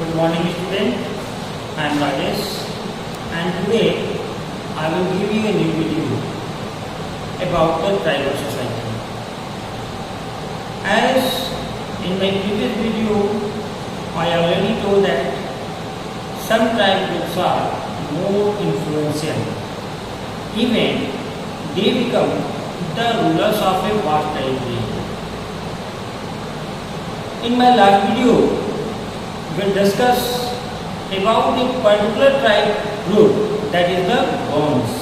Good morning student, I am Rajesh and today I will give you a new video about the tribal society. As in my previous video I already told that some tribe groups are more influential. Even they become the rulers of a vast territory. In my last video we will discuss about a particular tribe group, that is the Gonds,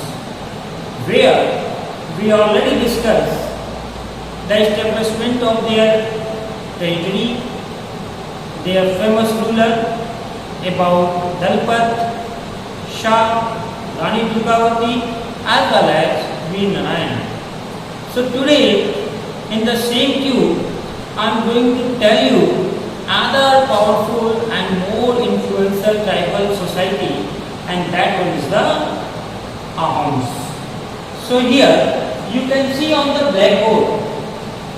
where we already discussed the establishment of their territory, their famous ruler, about Dalpat, Shah, Rani Durgavati as well as Veer Narayan. So today in the same tube I am going to tell you another powerful and more influential tribal society, and that one is the Ahoms. So here you can see on the blackboard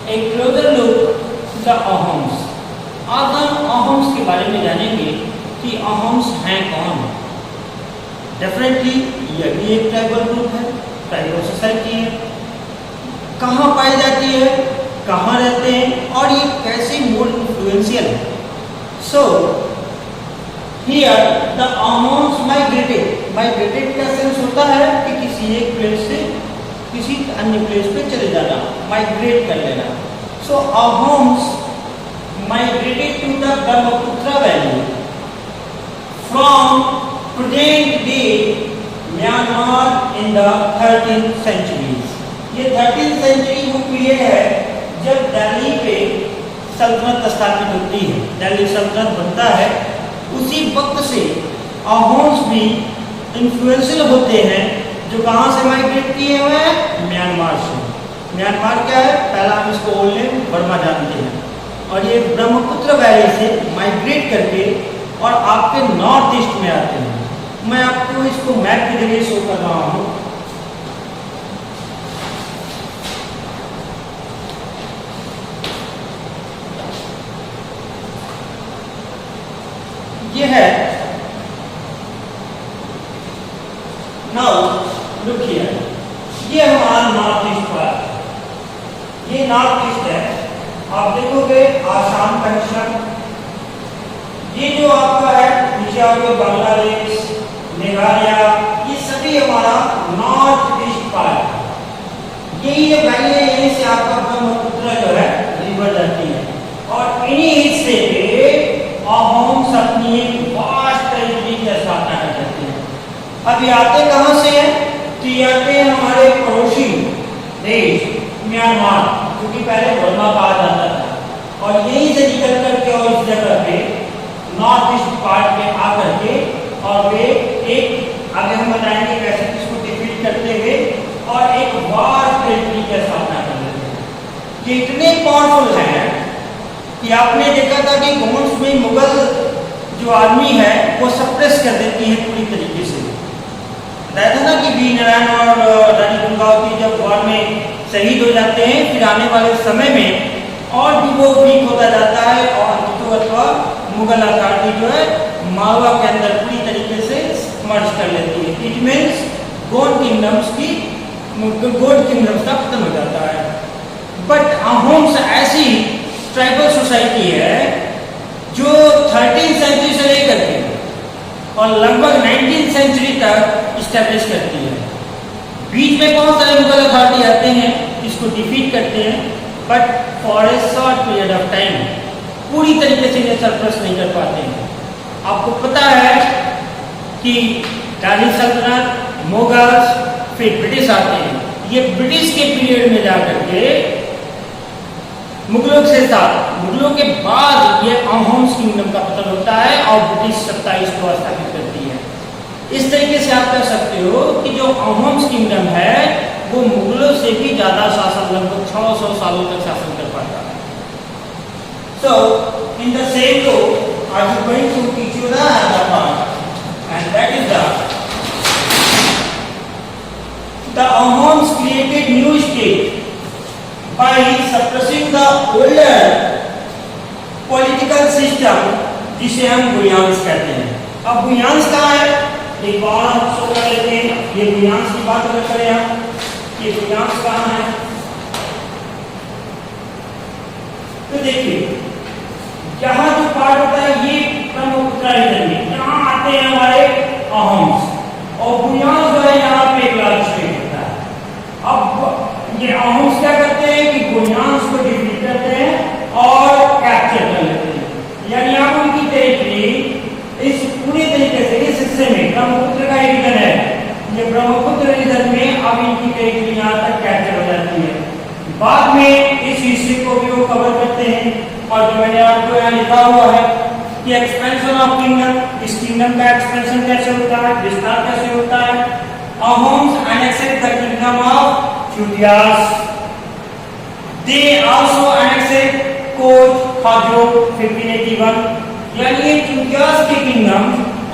a closer look to the Ahoms. आज हम Ahoms के बारे में जानेंगे कि Ahoms हैं कौन. Definitely यह भी एक ट्राइबल ग्रुप है, ट्राइबल सोसाइटी है. कहाँ पाई जाती है, कहाँ रहते हैं और ये कैसे मोर इन्फ्लुएंशियल है. So here the Ahoms migrated का सेंस होता है कि किसी एक प्लेस से किसी अन्य प्लेस पे चले जाना, माइग्रेट कर लेना. So Ahoms migrated to the Brahmaputra valley from present day Myanmar in the 13th century. ये 13th century वो पीरियड है जब दिल्ली पे सल्तनत स्थापित होती है, दिल्ली सल्तनत बनता है. उसी वक्त से Ahoms भी इन्फ्लुएंशियल होते हैं, जो कहाँ से माइग्रेट किए हुए हैं, म्यांमार से. म्यांमार क्या है, पहला हम इसको ओल्ड नेम बर्मा जानते हैं, और ये ब्रह्मपुत्र वैली से माइग्रेट करके और आपके नॉर्थ ईस्ट में आते हैं. मैं आपको इसको मैप के जरिए शो कर रहा हूँ. ये है, नाउ लुक हियर, ये हमारा नॉर्थ ईस्ट पर, ये नॉर्थ ईस्ट है. आप देखोगे आसाम का हिस्सा, ये जो आपका है नीचे आपके बांग्लादेश, मेघालय, ये सभी हमारा नॉर्थ ईस्ट पार्ट. यही जो वैली है, यहीं से आपका ब्रह्मपुत्र जो है रिवर जाती है, और इन्हीं हिस्से पे Ahoms अपनी एक वास्ट टेरिटरी की स्थापना कर देते हैं. अब ये आते कहाँ से हैं, तो ये आते हैं हमारे पड़ोसी देश म्यांमार, क्योंकि पहले बर्मा कहा जाता था, और यहीं से निकल करके और इस जगह पे नॉर्थ ईस्ट पार्ट में आकर के और वे एक, आगे हम बताएंगे कैसे इसको डिफीट करते हुए और एक वास्ट टेरिटरी की स्थापना कर देते हैं. ये इतने पावरफुल हैं कि आपने देखा था कि गोंड्स में मुगल जो आर्मी है वो सप्रेस कर देती है पूरी तरीके से. बताया था ना कि वीर नारायण और रानी दुर्गावती जब वॉर में शहीद हो जाते हैं, फिर आने वाले समय में और भी वो वीक होता जाता है, और अथवा मुगल अथॉरिटी जो है मालवा के अंदर पूरी तरीके से मर्ज कर लेती है. इट मीन्स गोंड किंगडम्स का खत्म हो जाता है. बट Ahoms ऐसी ट्राइबल सोसाइटी है जो 13th सेंचुरी से लेकर के और लगभग 19th सेंचुरी तक इस्टेब्लिश करती है. बीच में बहुत सारे मुगल अथॉरिटी आते हैं, इसको डिफीट करते हैं, but for a short period of time पूरी तरीके से इन्हें सरप्लस नहीं कर पाते हैं. आपको पता है कि दिल्ली सल्तनत, मुगल्स, फिर ब्रिटिश आते हैं. ये ब्रिटिश के पीरियड में जाकर के मुगलों के साथ, मुगलों के बाद ये Ahoms किंगडम का पतन होता है और ब्रिटिश सत्ता इसको स्थापित करती है. इस तरीके से आप कह सकते हो कि जो Ahoms किंगडम है वो मुगलों से भी ज्यादा शासन, लगभग 600 सालों तक शासन कर पाता है. So in the same way I am going to teach you the other part, and that is the Ahoms created new state by suppressing the older political system जिसे हम बुयांस कहते हैं। अब बुयांस कहाँ है, एक बार शो कर लेते हैं। ये बुयांस की बात अगर करें हम, ये बुयांस कहाँ है, तो देखिए यहाँ जो पार्ट होता है ये ब्रह्मपुत्र रीजन में, यहाँ आते हैं हमारे अहोम्स, और बुयांस जो है यहाँ पे एक लार्ज स्टेट होता है। अब ये अहोम्स क्या करते हैं कि बुयांस को डिफीट करते हैं और कैप्चर कर लेते हैं, यानी आप उनकी टेरिटरी इस पूरी तरीके से इस हिस्से में ब्रह्मपुत्र का रीजन है, ये ब्रह्मपुत्र रीजन में अब इनकी टेरिटरी यहाँ तक कैप्चर हो जाती है। बाद में इस हिस्से को भी वो कवर करते हैं, और जो मैंने आपको यहाँ लिखा हुआ है कि एक्सपेंशन ऑफ किंगडम, इस किंगडम का एक्सपेंशन कैसे होता है, विस्तार कैसे होता है। Ahoms annexed the kingdom of Chutias. They also annexed Koch, Hajo 1581, यानी ये चुटियास के किंगडम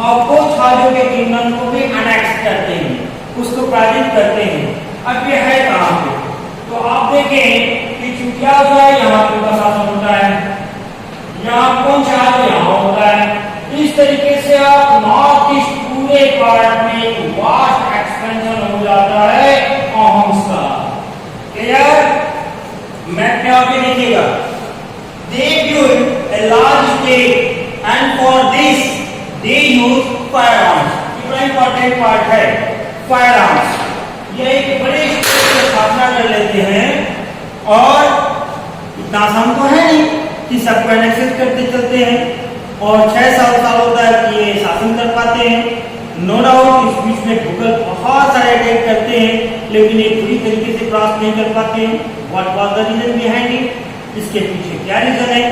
और कोच हाजो के किंगडम को भी अनेक्स करते हैं, उसको पराजित करते हैं। अब ये है कहाँ पे, तो आप देखें कि चुटिया जो है यहाँ पे उनका शासन होता है, यहाँ कोच हाजो यहाँ होता है। इस तरीके से आप नॉर्थ ईस्ट पूरे पार्ट में एक वास्ट एक्सपेंशन हो जाता है अहोम्स का। क्लियर, मैप में आप ये देखिएगा, they built a large state and for this they use firearms. कितना इंपॉर्टेंट पार्ट है firearms, ये एक बड़े स्टेट की स्थापना कर लेते हैं, और इतना आसान तो है नहीं कि सबको एनेक्स करते चलते हैं, और 6 सालों तक ये शासन कर पाते हैं। नो डाउट इस बीच में मुगल बहुत सारे अटैक करते हैं, लेकिन ये पूरी तरीके से क्रॉस नहीं कर पाते हैं। What was the reason behind it, इसके पीछे क्या रीजन है,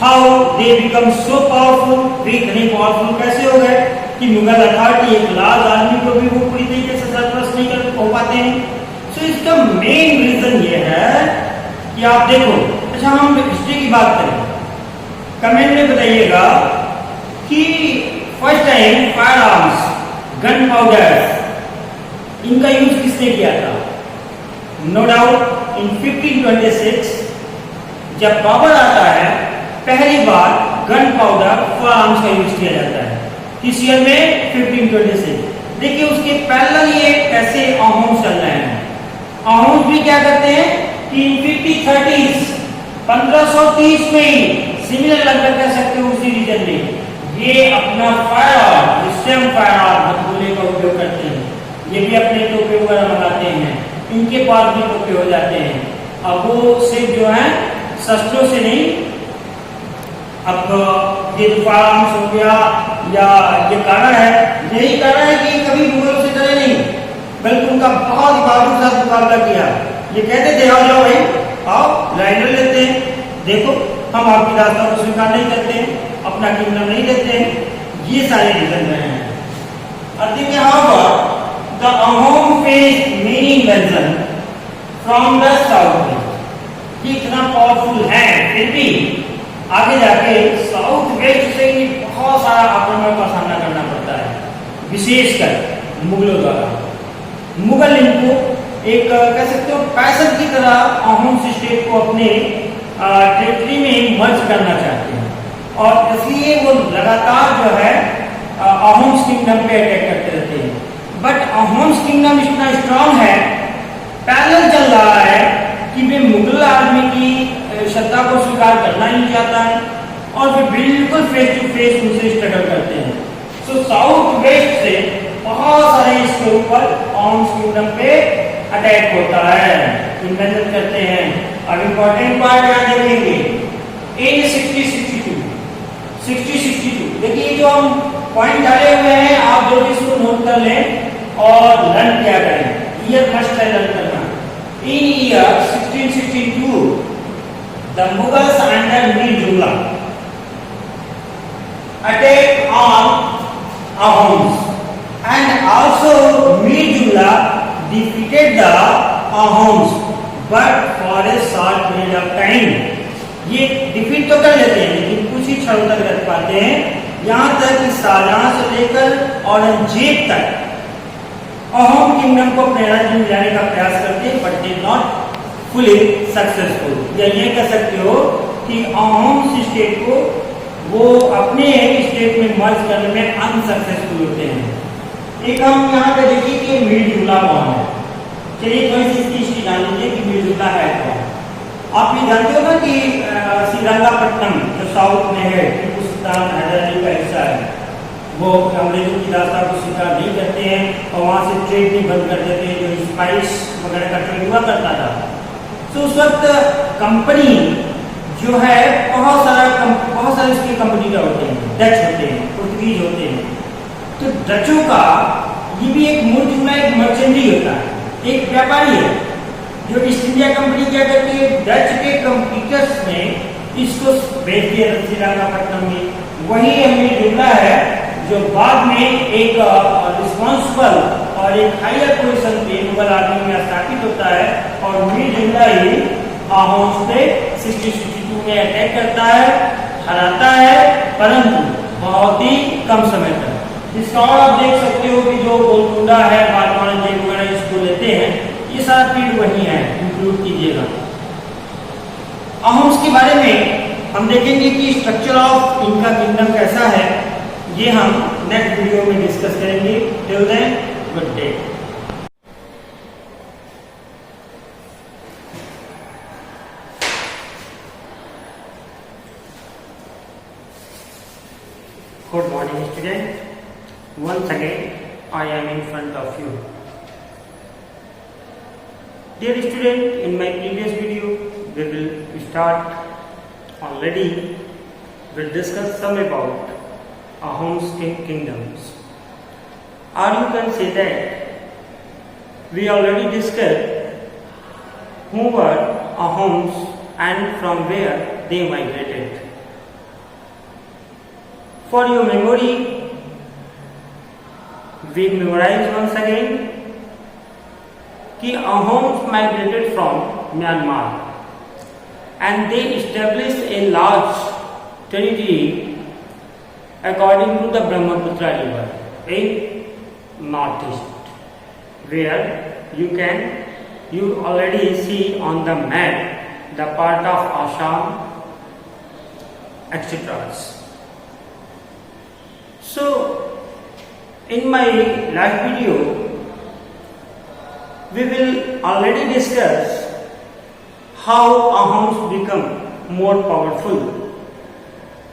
how they become so powerful, वे इतने पावरफुल कैसे हो गए कि मुगल अथॉरिटी एक लार्ज आर्मी को भी वो पूरी तरीके से सरप्लस नहीं कर पाते हैं। सो इसका मेन रीजन ये है कि आप देखो, अच्छा हम हिस्ट्री की बात करें, कमेंट में बताइएगा कि first time fire arms, gun powder, इनका यूज किसने किया था। नो डाउट इन 1526 जब बाबर आता है, पहली बार गन पाउडर फायर आर्म्स का यूज किया जाता है। किस ईयर में, 1526। देखिए उसके पैरेलल ये कैसे अहोम्स चल रहे हैं। अहोम्स भी क्या करते हैं कि 1530s 1530 में ही सिमिलर लगभग कह सकते हो उसी रीजन में ये अपना फायर स्टेम फायर हथौड़े का उपयोग करते हैं। ये भी अपने टोपे वगैरह मंगाते हैं, इनके पास भी टोपे हो जाते हैं। अब वो सिर्फ जो है शस्त्रों से नहीं, अब ये फायर हो गया या ये कारण है, यही कारण है कि कभी मुगलों से डरे नहीं, बल्कि उनका बहुत बहादुर साथ मुकाबला किया। ये कहते थे आओ जाओ भाई आओ लाइन लेते हैं, देखो हम आपकी रास्ता को स्वीकार नहीं करते, अपना किंगडम नहीं देते, ये सारे रीजन रहे हैं। I think however the Ahom faced many invasions from the south. ये इतना पावरफुल है, फिर भी आगे जाके साउथ वेस्ट से ही बहुत सारा आक्रमण का सामना करना पड़ता है, विशेषकर मुगलों द्वारा। मुगल इनको एक कह सकते हो पैसन की तरह अहोम स्टेट को अपने टेरिटरी में मर्ज करना चाहते हैं, और इसलिए वो लगातार जो है अहोम्स किंगडम पे अटैक करते रहते हैं। बट अहोम्स किंगडम इतना स्ट्रांग है, पैरेलल चल रहा है कि वे मुगल आर्मी की सत्ता को स्वीकार करना ही चाहता है, और वे बिल्कुल फेस टू फेस उनसे स्ट्रगल करते हैं। सो साउथ वेस्ट से बहुत सारे इसके ऊपर अहोम्स किंगडम पे अटैक होता है, इन्वेजन करते हैं। अब इम्पोर्टेंट पार्ट यहाँ देखेंगे इन 6062 देखिए जो हम पॉइंट डाले हुए हैं, आप जो भी इसको नोट कर लें और लर्न क्या करें, ईयर फर्स्ट है लर्न करना। In year 1662 the Mughals under Mir Jumla attack on Ahoms and also Mir Jumla defeated the Ahoms but for a short period of time. ये डिफीट तो कर लेते हैं लेकिन कुछ ही क्षणों तक रख पाते हैं, यहाँ तक कि शाहजहां से लेकर औरंगजेब तक अहोम किंगडम को अपने राज्य में लाने का प्रयास करते हैं, but they not fully successful. या ये कह सकते हो कि अहोम स्टेट को वो अपने स्टेट में मर्ज करने में अनसक्सेसफुल होते हैं। एक हम यहाँ पे देखिए कि मिड जुमला कौन है। चलिए थोड़ी सी इसकी हिस्ट्री जान लीजिए कि मिड जुमला है कौन। आप ये जानते हो ना कि श्रीरंगापट्टनम जो साउथ में है, टीपू सुल्तान हैदर अली का हिस्सा है, वो अंग्रेजों की दास्तां को स्वीकार नहीं करते हैं और वहाँ से ट्रेड भी बंद कर देते हैं, जो स्पाइस वगैरह का ट्रेड हुआ करता था। तो उस वक्त कंपनी जो है बहुत सारे उसके कंपनी का होते हैं, डच होते हैं, पुर्तगीज होते हैं। तो डचों का ये भी एक मूल जुमला एक मर्चेंटी होता है, एक व्यापारी है। जो ईस्ट इंडिया कंपनी क्या करती है, डच के कंपटीटर्स ने इसको बेच दिया श्रीरंगापट्टनम में। वही हमें जुमला है जो बाद में एक रिस्पॉन्सिबल और एक हायर पोजीशन पे मुगल आर्मी में स्थापित होता है और मिड जुमला ही अहोम्स पे 1662 में अटैक करता है, हराता है, परंतु बहुत ही कम समय तक। इसका और आप देख सकते हो कि जो गोलकुंडा है, बालवान जेल वगैरह इसको लेते हैं, ये सारा पीरियड वही है, इंक्लूड कीजिएगा। अहोम्स के बारे में हम देखेंगे कि स्ट्रक्चर ऑफ इनका किंगडम कैसा है, ये हम नेक्स्ट वीडियो में डिस्कस करेंगे। Till then, good day. Good morning, students. Once again, I am in front of you. Dear student, in my previous video, we will start already. We'll discuss some about Ahom's kingdoms. Or you can say that we already discussed who were Ahoms and from where they migrated. For your memory, we memorize once again कि Ahoms migrated from Myanmar and they established a large territory according to the Brahmaputra river in northeast, where you already see on the map the part of Assam, etc. So, in my last video, we will already discuss how Ahoms become more powerful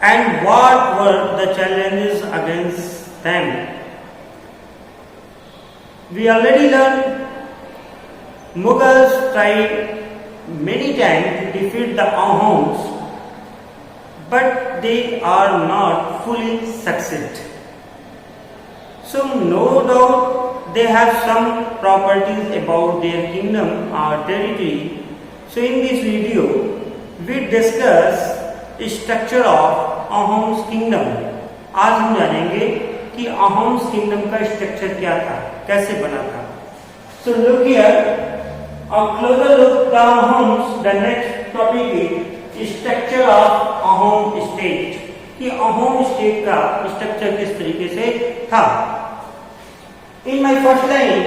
and what were the challenges against them. We already learned Mughals tried many times to defeat the Ahoms, but they are not fully succeed. So no doubt they have some properties about their kingdom or territory. So in this video we discuss structure of Ahoms kingdom. आज हम जानेंगे कि Ahoms kingdom का structure क्या था, कैसे बना था. So look here, a closer look the Ahoms. The next topic is structure of Ahom state. कि Ahom state का स्ट्रक्चर किस तरीके से था. In my first line,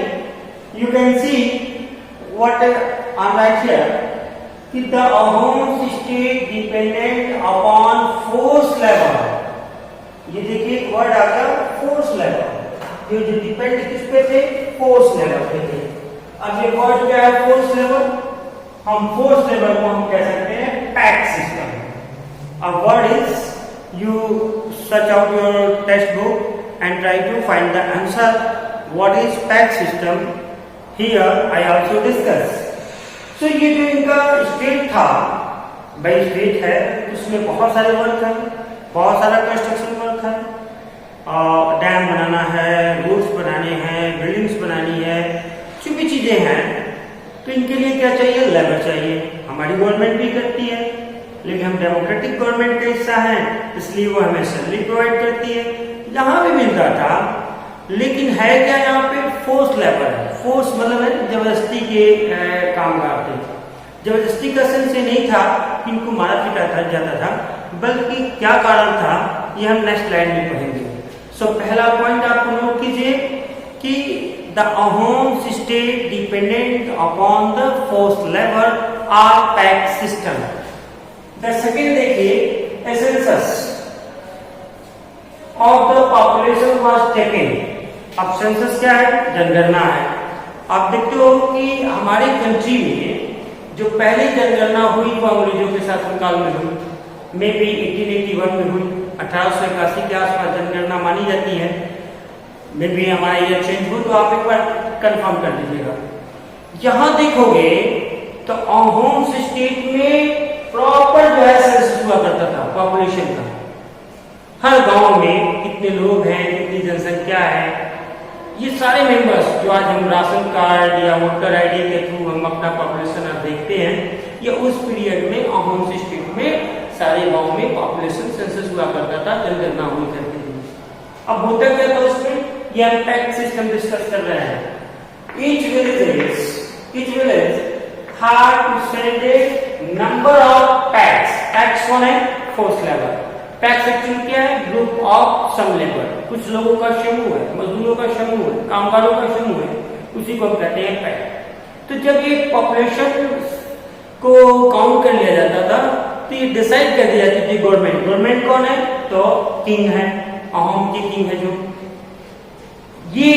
you can see what I write here. कि the Ahom state dependent upon force level. ये देखिए word आ गया फोर्स लेवल. ये जो डिपेंड किस पे थे, फोर्स लेवल पे थे. अब ये वर्ड क्या है, फोर्स लेवल. हम फोर्स लेवल को हम कह सकते हैं pack system. A word is, you search out your textbook and try to find the answer. What is pack system? Here I also discuss. So ये जो इनका स्टेट था, भाई स्टेट है, उसमें बहुत सारे वर्क हैं, बहुत सारा कंस्ट्रक्शन वर्क है. डैम बनाना है, रोड्स बनाने हैं, बिल्डिंग्स बनानी है, जो भी चीजें हैं. तो इनके लिए क्या चाहिए, लेबर चाहिए. हमारी गवर्नमेंट भी करती है, लेकिन हम डेमोक्रेटिक गवर्नमेंट का हिस्सा हैं, इसलिए वो हमें सैलरी प्रोवाइड करती है. यहाँ भी मिलता था, लेकिन है क्या, यहाँ पे फोर्स लेबर है. फोर्स मतलब है जबरदस्ती के कामगार थे. जबरदस्ती का सेंस ये नहीं था कि इनको मारा पीटा जाता था, बल्कि क्या कारण था ये हम नेक्स्ट स्लाइड में पढ़ेंगे. सो पहला पॉइंट आपको नोट कीजिए कि the Ahoms state dependent upon the force labour or paik system. The second देखिए, a census. Of the population was taken. अब सेंसस क्या है? जनगणना है। आप देखते हो कि हमारे कंट्री में जो पहली जनगणना हुई वो अंग्रेजों के शासनकाल में हुई, मे बी 1881 में हुई। 1881 के आसपास जनगणना मानी जाती है। मे बी हमारा ईयर चेंज हो तो आप एक बार कंफर्म कर दीजिएगा। यहां देखोगे तो होम्स स्टेट में प्रॉपर जो है सेंसस हुआ करता था पॉपुलेशन का। हर गांव में कितने लोग हैं, कितनी जनसंख्या है, ये सारे मेंबर्स जो आज हम राशन कार्ड या वोटर आईडी के थ्रू हम अपना पॉपुलेशन अब देखते हैं, ये उस पीरियड में होम्स स्टेट में सारे गांव में पॉपुलेशन सेंसस हुआ करता था, जनगणना हुई करती थी। अब होता क्या था उसमें, ये हम टैक्स सिस्टम डिस्कस कर रहे हैं। Each village had to send a number of packs. Packs कौन है? Force labour. पैक्स एक्चुअली क्या है? ग्रुप ऑफ सम लेबर, कुछ लोगों का समूह है, मजदूरों का समूह है, कामगारों का समूह है, उसी को हम कहते हैं पैक। तो जब ये पॉपुलेशन को काउंट कर लिया जाता था तो ये डिसाइड कर दिया जाती थी गवर्नमेंट। गवर्नमेंट कौन है? तो किंग है, अहोम की किंग है जो। ये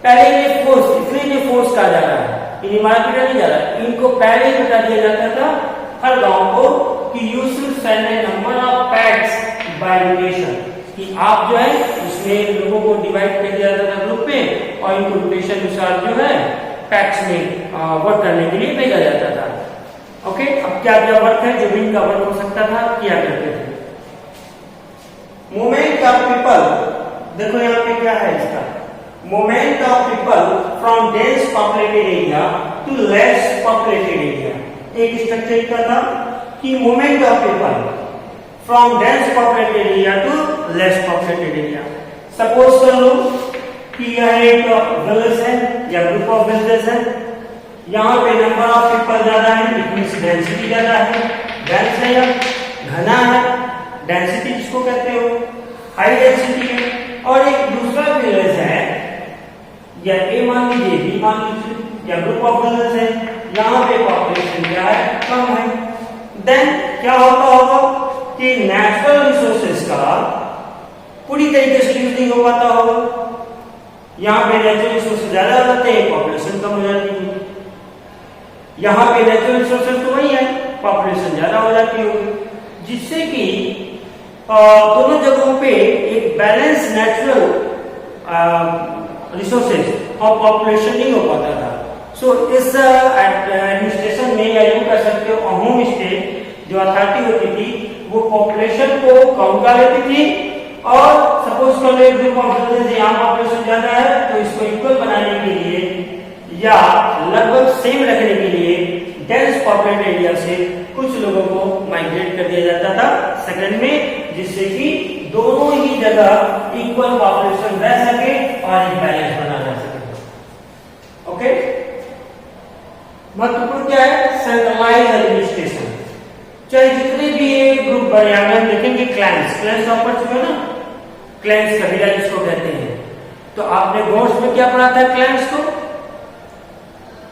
पहले ये फोर्स, इसलिए ये फोर्स कहा जा रहा है, इन्हें मारा पीटा नहीं जा रहा है, इनको पहले ही बता दिया जाता था हर गांव को कि you should send A number of PACS bye rotation, कि आप जो है उसमें लोगों को डिवाइड कर दिया जाता था ग्रुप में और इनको रोटेशन अनुसार जो है पैक्स में वर्क करने के लिए भेजा जाता था। ओके, अब क्या क्या वर्क है जो भी इनका वर्क हो सकता था किया करते थे। मूवमेंट ऑफ पीपल, देखो यहाँ पे क्या है इसका, movement of people from dense populated area to less populated area. एक स्ट्रक्चर का था कि movement of people from dense populated area to less populated area. Suppose कर लो कि यह एक विलेज है या ग्रुप ऑफ विलेजेस है, यहाँ पे नंबर ऑफ पीपल ज्यादा है, इट मींस डेंसिटी ज्यादा है, डेंस है या घना है, डेंसिटी जिसको कहते हो हाई डेंसिटी है। और एक दूसरा विलेज है या ए मान लीजिए, बी मान लीजिए, या ग्रुप ऑफ विलेज है, यहाँ पे पॉपुलेशन क्या है? कम है। देन क्या होता होगा कि नेचुरल रिसोर्सेज का पूरी तरीके से यूज नहीं हो पाता होगा। यहाँ पे नेचुरल रिसोर्सेज ज्यादा हो जाते हैं, पॉपुलेशन कम हो जाती है। यहाँ पे नेचुरल रिसोर्सेज तो वही है, पॉपुलेशन ज्यादा हो जाती होगी, जिससे कि दोनों जगहों पे एक बैलेंस नेचुरल रिसोर्सेज और पॉपुलेशन नहीं हो पाता था। सो इस एडमिनिस्ट्रेशन में या यूं कह सकते हो होम स्टेट जो अथॉरिटी होती थी वो पॉपुलेशन को काउंट कर लेती थी और सपोज कर लो ग्रुप ऑफ विलेजेस यहाँ पॉपुलेशन ज्यादा है तो इसको इक्वल बनाने के लिए या लगभग सेम रखने के लिए डेंस पॉपुलेटेड एरिया से कुछ लोगों को माइग्रेट कर दिया जाता था सेकंड में, जिससे कि दोनों ही जगह इक्वल पॉपुलेशन रह सके और एक बैलेंस बना जा सके। ओके, महत्वपूर्ण क्या है? Centralise administration. चाहे जितने भी ये ग्रुप बने, हम देखेंगे क्लैंस, क्लैंस ऑफ पढ़ चुके हो ना, क्लैंस कबीला जिसको कहते हैं। तो आपने गोट्स में क्या पढ़ा था क्लैंस को?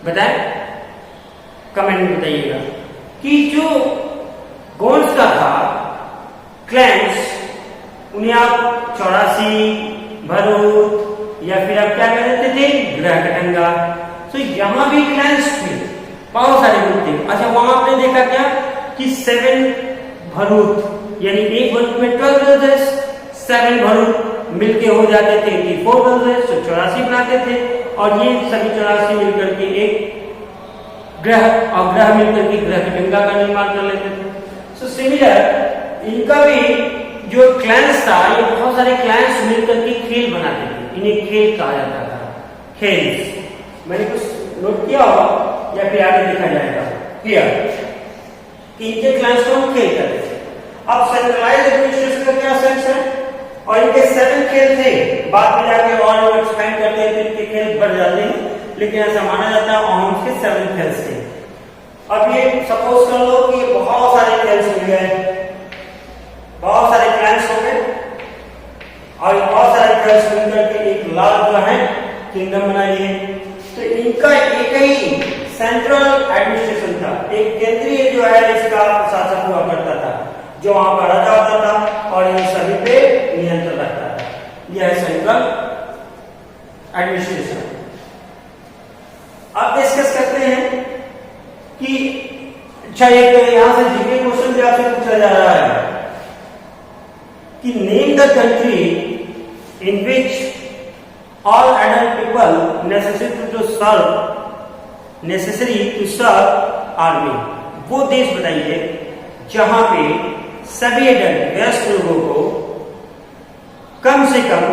बताएं, कमेंट में बताइएगा कि जो गोट्स का था क्लैंस, उन्हें आप चौरासी, भरूच या फिर आप क्या कह देते थे? ग्रहकटंगा। तो यहां भी क्लैंस थे, बहुत सारे ग्रुप थे। अच्छा, वहां आपने देखा क्या कि 7 भरूच यानी एक ग्रुप में 12 विलेजेस, 7 भरूच मिलके हो जाते थे 84 विलेजेस, तो 84 बनाते थे और ये सभी 84 मिलकर के एक ग्रह और ग्रह मिलकर के ग्रहकटंगा का निर्माण कर लेते थे। सो सिमिलर इनका भी जो क्लैंस था, ये बहुत सारे क्लैंस मिलकर के खेल बनाते थे, इन्हें खेल कहा जाता था। खेल मैंने कुछ नोट किया होगा या फिर आगे देखा जाएगा क्लियर कि इनके क्लैंस को हम खेल करते थे। अब सेंट्रलाइज एडमिनिस्ट्रेशन का क्या सेंस है? और इनके 7 खेल थे, बाद में जाके और एक्सपेंड करते हैं, इनके खेल बढ़ जाते हैं, लेकिन ऐसा माना जाता है अहोम्स के 7 खेल थे। अब ये सपोज कर लो कि बहुत सारे खेल मिल गए, बहुत सारे क्लैंस हो गए और बहुत सारे खेल मिलकर के एक लार्ज जो है किंगडम बना लिए। तो इनका एक ही सेंट्रल एडमिनिस्ट्रेशन था, एक केंद्रीय जो है इसका शासन हुआ करता था, जो वहां पर राजा होता था और इन सभी पे नियंत्रण अच्छा, एक यहां से जीके क्वेश्चन भी आपसे पूछा जा रहा है कि name the country in which all adult people necessary to serve army. वो देश बताइए जहां पे सभी एडल्ट वयस्क लोगों को कम से कम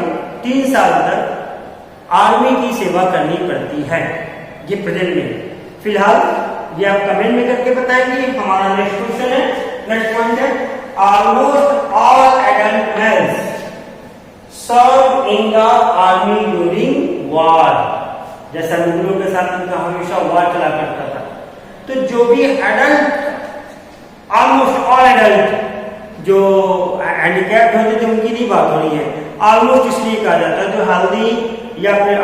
3 साल तक आर्मी की सेवा करनी पड़ती है। ये प्रेजेंट में फिलहाल ये आप कमेंट में करके बताएंगे। हमारा नेक्स्ट क्वेश्चन है, नेक्स्ट पॉइंट है, almost all adult males serve in the army during war. जैसा मुगलों के साथ उनका हमेशा वॉर चला करता था, तो जो भी एडल्ट, ऑलमोस्ट ऑल एडल्ट जो हैंडीकैप्ड होते थे उनकी नहीं बात हो रही है, ऑलमोस्ट इसलिए कहा जाता है, जो हेल्दी या फिर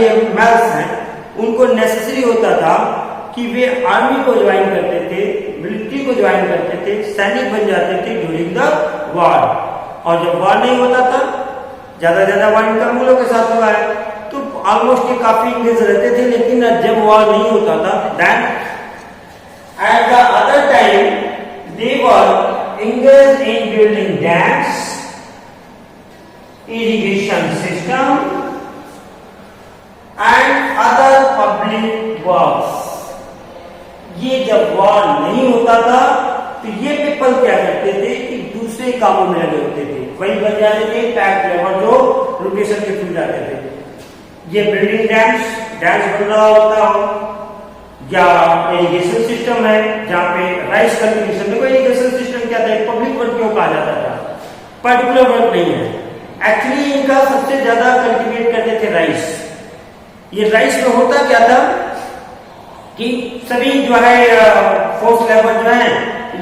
एवरी मेल्स हैं उनको नेसेसरी होता था कि वे आर्मी को ज्वाइन करते थे, मिलिट्री को ज्वाइन करते थे, सैनिक बन जाते थे ड्यूरिंग द वॉर। और जब वॉर नहीं होता था, ज्यादा वॉर इनका मुगलों के साथ हुआ है, तो ऑलमोस्ट ये काफी इंगेज रहते थे। लेकिन जब वॉर नहीं होता था, then at the other time they were engaged in building dams, irrigation system and other public works। ये जब वॉर नहीं होता था तो ये पीपल क्या करते थे कि दूसरे कामों में लगे होते थे, वही बन जाते थे टैक्स लेबर जो लोकेशन के थ्रू जाते थे। ये बिल्डिंग डैम्स बन रहा होता हो, या इरिगेशन सिस्टम है जहाँ पे राइस कल्टीवेशन। देखो इरिगेशन सिस्टम क्या था, पब्लिक वर्क क्यों कहा जाता था, पर्टिकुलर वर्क नहीं है। एक्चुअली इनका सबसे ज्यादा कल्टीवेट करते थे राइस। ये राइस में होता क्या था कि सभी जो है फोर्स लेबर जो है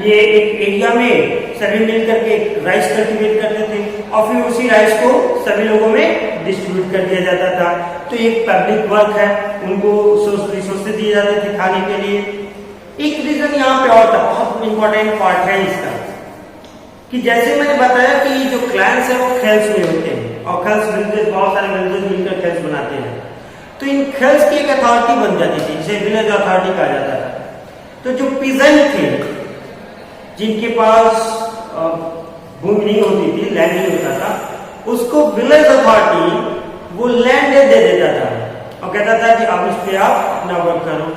ये एक एरिया में सभी मिल करके राइस कल्टीवेट करते थे और फिर उसी राइस को सभी लोगों में डिस्ट्रीब्यूट कर दिया जाता था। तो एक पब्लिक वर्क है, उनको रिसोर्सेज दिए जाते थे खाने के लिए। एक रीजन यहाँ पे और था, बहुत इंपॉर्टेंट पार्ट है इसका, कि जैसे मैंने बताया कि जो क्लैंस है वो खेल्स में होते हैं और खेल्स विलेजेस, बहुत सारे विलेजेस मिलकर खेल्स बनाते हैं। तो इन खेल्स की एक अथॉरिटी बन जाती थी जिसे विलेज अथॉरिटी कहा जाता था। तो जो पीजेंट थे जिनके पास भूमि नहीं होती थी, लैंड नहीं होता था, उसको विलेज अथॉरिटी वो लैंड दे देता था और कहता था कि अब इस पे आप अपना वर्क करो।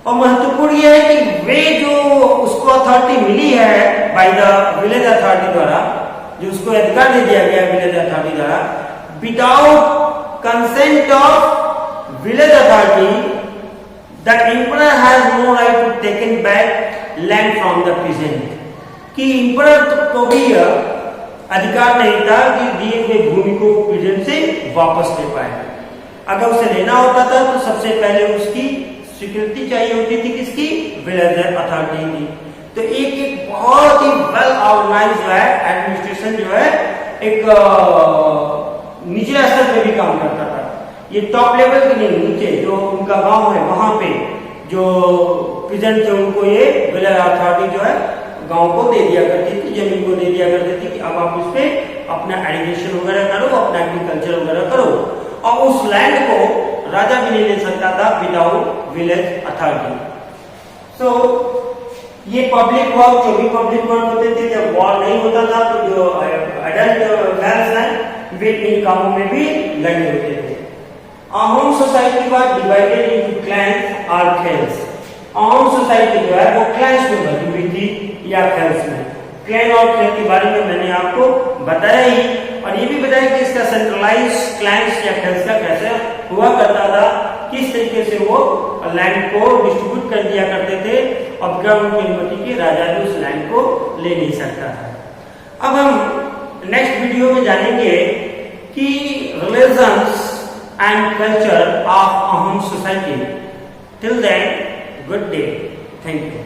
और महत्वपूर्ण यह है कि वे जो उसको अथॉरिटी मिली है बाय द विलेज अथॉरिटी द्वारा, जो उसको अधिकार दे दिया गया विलेज अथॉरिटी द्वारा, without consent of village authority the emperor has no right to taken back land from the peasant. कि एम्परर को भी अधिकार नहीं था कि दिए हुए भूमि को पीजेंट से वापस ले पाए। अगर उसे लेना होता था तो सबसे पहले उसकी स्वीकृति चाहिए होती थी, किसकी, विलेज अथॉरिटी की। तो एक बहुत ही वेल ऑर्गेनाइज जो है एडमिनिस्ट्रेशन जो है एक निचले स्तर पे भी काम करता था। ये टॉप लेवल के नहीं, नीचे जो उनका गांव है वहां पे जो पीजेंट थे उनको ये विलेज अथॉरिटी जो है गांव को दे दिया करती थी, जमीन को दे दिया करती थी कि अब आप इस पे अपना एग्रीकल्चर वगैरह करो, अपना एग्रीकल्चर वगैरह करो। और उस लैंड को राजा भी नहीं ले सकता था विदाउट विलेज अथॉरिटी। सो ये पब्लिक वर्क, जो भी पब्लिक वर्क होते थे, जब वॉर नहीं होता था तो जो एडल्ट मैन्स हैं वे इन कामों में भी लगे होते थे। Ahom society was divided into clans और खेल्स। अहोम सोसाइटी जो है वो क्लैंस में बनी हुई थी या खेल्स में। क्लैन और खेल के बारे में मैंने आपको बताया ही, और ये भी बताया कि इसका सेंट्रलाइज क्लैंस या खेल्स का कैसे हुआ करता था, किस तरीके से वो लैंड को डिस्ट्रीब्यूट कर दिया करते थे और बिना उनकी अनुमति के राजा भी उस लैंड को ले नहीं सकता था। अब हम नेक्स्ट वीडियो में जानेंगे कि religions and culture of Ahom society. Till then, good day, thank you.